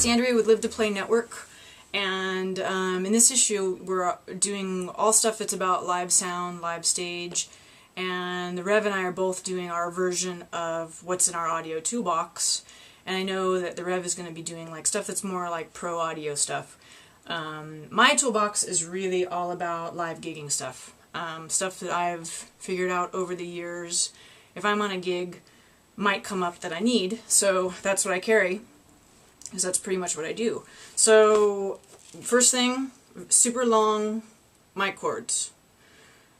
Andrea with Live2Play Network, and in this issue we're doing all stuff that's about live sound, live stage, and the Rev and I are both doing our version of what's in our audio toolbox, and I know that the Rev is going to be doing like stuff that's more like pro audio stuff. My toolbox is really all about live gigging stuff, stuff that I've figured out over the years. If I'm on a gig, might come up that I need, so that's what I carry, because that's pretty much what I do. So first thing, super long mic cords.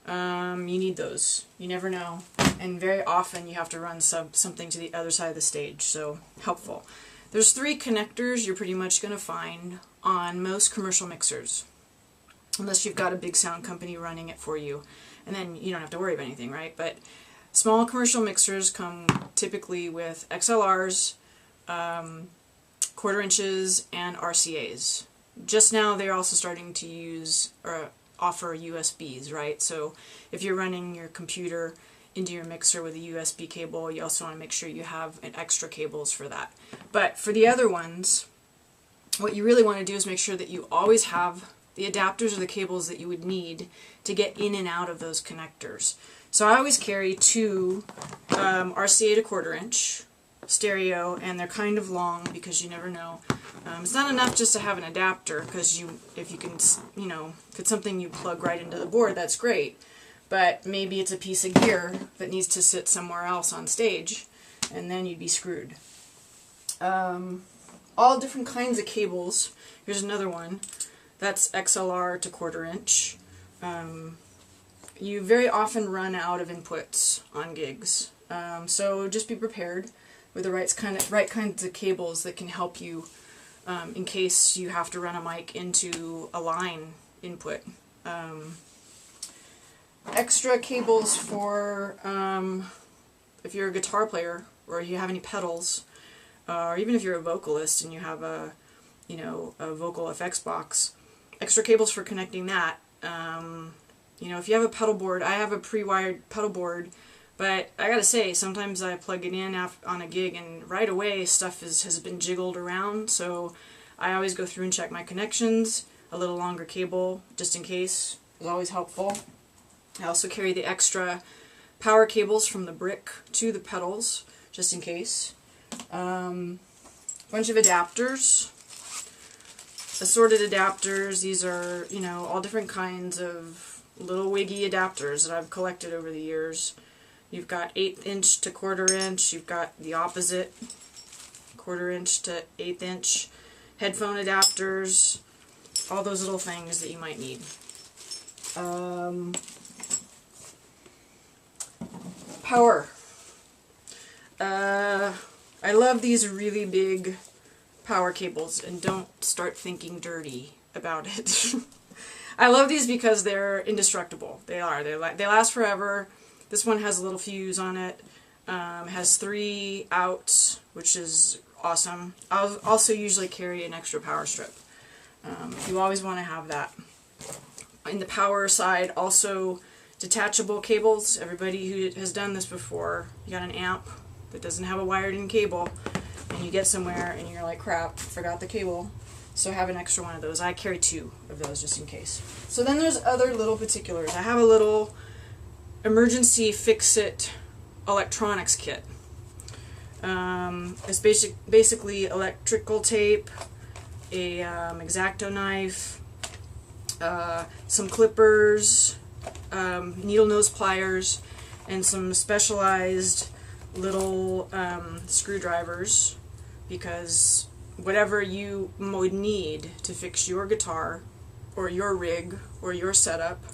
You need those. You never know, and very often you have to run something to the other side of the stage, so helpful. There's 3 connectors you're pretty much going to find on most commercial mixers, unless you've got a big sound company running it for you, and then you don't have to worry about anything, right? But small commercial mixers come typically with XLRs, quarter inches, and RCAs. Just now they're also starting to use or offer USBs, right? So if you're running your computer into your mixer with a USB cable, you also want to make sure you have an extra cables for that. But for the other ones, what you really want to do is make sure that you always have the adapters or the cables that you would need to get in and out of those connectors. So I always carry 2 RCA to quarter inch stereo, and they're kind of long because you never know. It's not enough just to have an adapter, because if you can, if it's something you plug right into the board, that's great. But maybe it's a piece of gear that needs to sit somewhere else on stage, and then you'd be screwed. All different kinds of cables. Here's another one. That's XLR to quarter inch. You very often run out of inputs on gigs, so just be prepared with the right kinds of cables that can help you in case you have to run a mic into a line input. Extra cables for if you're a guitar player or you have any pedals, or even if you're a vocalist and you have a vocal effects box. Extra cables for connecting that. If you have a pedal board, I have a pre-wired pedal board, but I gotta say, sometimes I plug it in on a gig and right away stuff has been jiggled around, so I always go through and check my connections. A little longer cable, just in case, is always helpful. I also carry the extra power cables from the brick to the pedals, just in case. Bunch of adapters. Assorted adapters. These are, all different kinds of little wiggy adapters that I've collected over the years. You've got 1/8 inch to quarter inch. You've got the opposite, quarter inch to 1/8 inch. Headphone adapters. All those little things that you might need. Power. I love these really big power cables, and don't start thinking dirty about it. I love these because they're indestructible. They are. They last forever. This one has a little fuse on it. Has 3 outs, which is awesome. I'll also usually carry an extra power strip. You always want to have that. In the power side, also detachable cables. Everybody who has done this before, you got an amp that doesn't have a wired-in cable, and you get somewhere and you're like, crap, forgot the cable. So have an extra one of those. I carry 2 of those just in case. So then there's other little particulars. I have a little emergency fix-it electronics kit. It's basically electrical tape, a X-Acto knife, some clippers, needle nose pliers, and some specialized little screwdrivers, because whatever you would need to fix your guitar or your rig or your setup,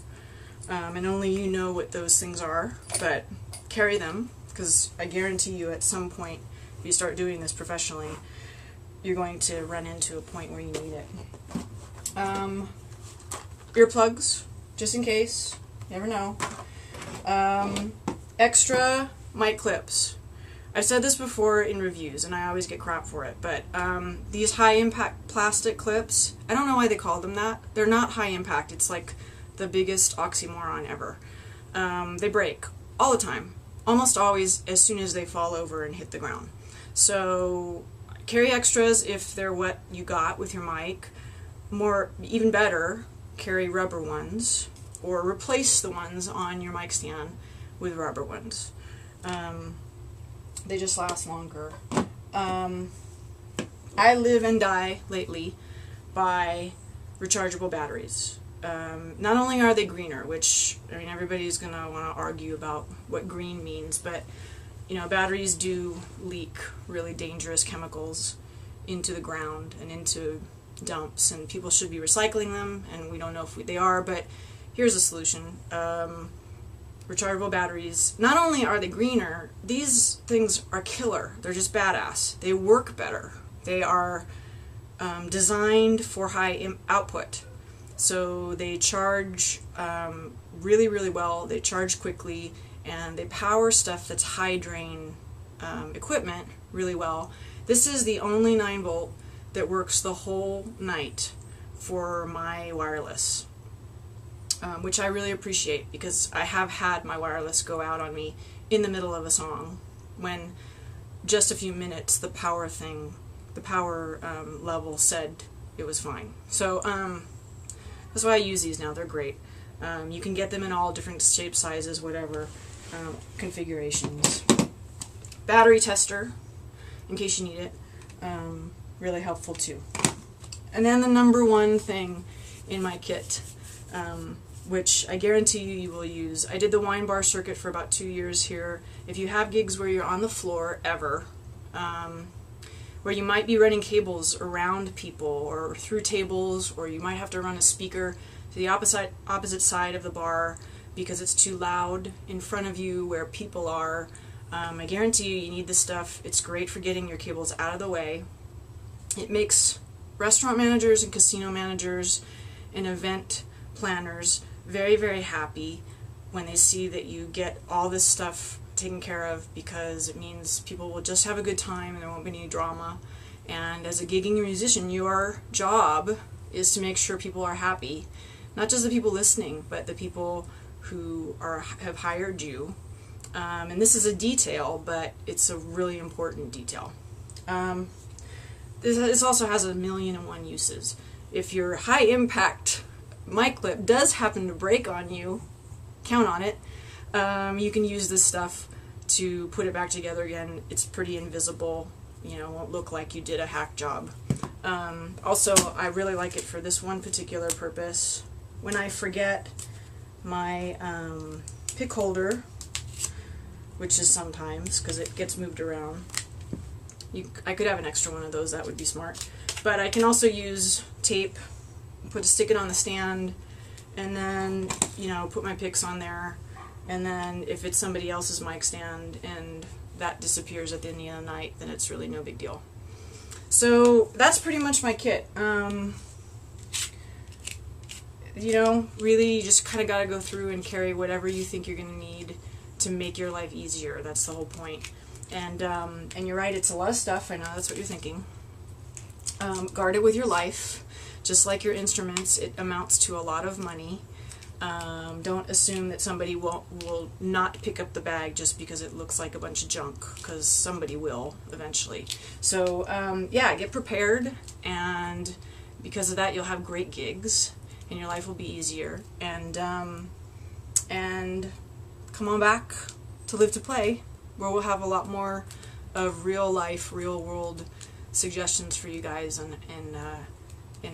and only you know what those things are, but carry them, because I guarantee you at some point, if you start doing this professionally, you're going to run into a point where you need it. Earplugs, just in case, you never know. Extra mic clips. I've said this before in reviews, and I always get crap for it, but these high-impact plastic clips, I don't know why they call them that. They're not high-impact. It's like the biggest oxymoron ever. They break all the time, almost always as soon as they fall over and hit the ground. So carry extras if they're what you got with your mic. Even better, carry rubber ones, or replace the ones on your mic stand with rubber ones. They just last longer. I live and die lately by rechargeable batteries. Not only are they greener, which, I mean, everybody's going to want to argue about what green means, but, you know, batteries do leak really dangerous chemicals into the ground and into dumps, and people should be recycling them, and we don't know if they are, but here's a solution. Rechargeable batteries, not only are they greener, these things are killer. They're just badass. They work better. They are designed for high output. So they charge really, really well. They charge quickly, and they power stuff that's high drain equipment really well. This is the only 9-volt that works the whole night for my wireless, which I really appreciate, because I have had my wireless go out on me in the middle of a song when just a few minutes the power level said it was fine. So that's why I use these now. They're great. You can get them in all different shapes, sizes, whatever, configurations. Battery tester, in case you need it. Really helpful too. And then the number one thing in my kit, which I guarantee you will use. I did the wine bar circuit for about 2 years here. If you have gigs where you're on the floor ever, where you might be running cables around people or through tables, or you might have to run a speaker to the opposite side of the bar because it's too loud in front of you where people are, I guarantee you need this stuff. It's great for getting your cables out of the way. It makes restaurant managers and casino managers and event planners very, very happy when they see that you get all this stuff taken care of, because it means people will just have a good time and there won't be any drama. And as a gigging musician, your job is to make sure people are happy. Not just the people listening, but the people who have hired you. And this is a detail, but it's a really important detail. This also has 1,000,001 uses. If your high impact mic clip does happen to break on you, count on it. You can use this stuff to put it back together again. It's pretty invisible, you know, won't look like you did a hack job. Also, I really like it for this one particular purpose. When I forget my pick holder, which is sometimes because it gets moved around, I could have an extra one of those, that would be smart. But I can also use tape, stick it on the stand, and then, you know, put my picks on there. And then if it's somebody else's mic stand and that disappears at the end of the night, then it's really no big deal. So that's pretty much my kit. You know, really you just kind of got to go through and carry whatever you think you're going to need to make your life easier. That's the whole point. And you're right, it's a lot of stuff. I know that's what you're thinking. Guard it with your life. Just like your instruments, it amounts to a lot of money. Don't assume that somebody will not pick up the bag just because it looks like a bunch of junk, because somebody will eventually. So yeah, get prepared, and because of that you'll have great gigs and your life will be easier. And come on back to Live2Play, where we'll have a lot more of real life, real world suggestions for you guys and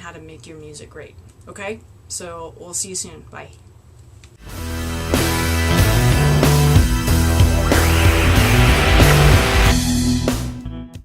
how to make your music great. Okay? So we'll see you soon. Bye.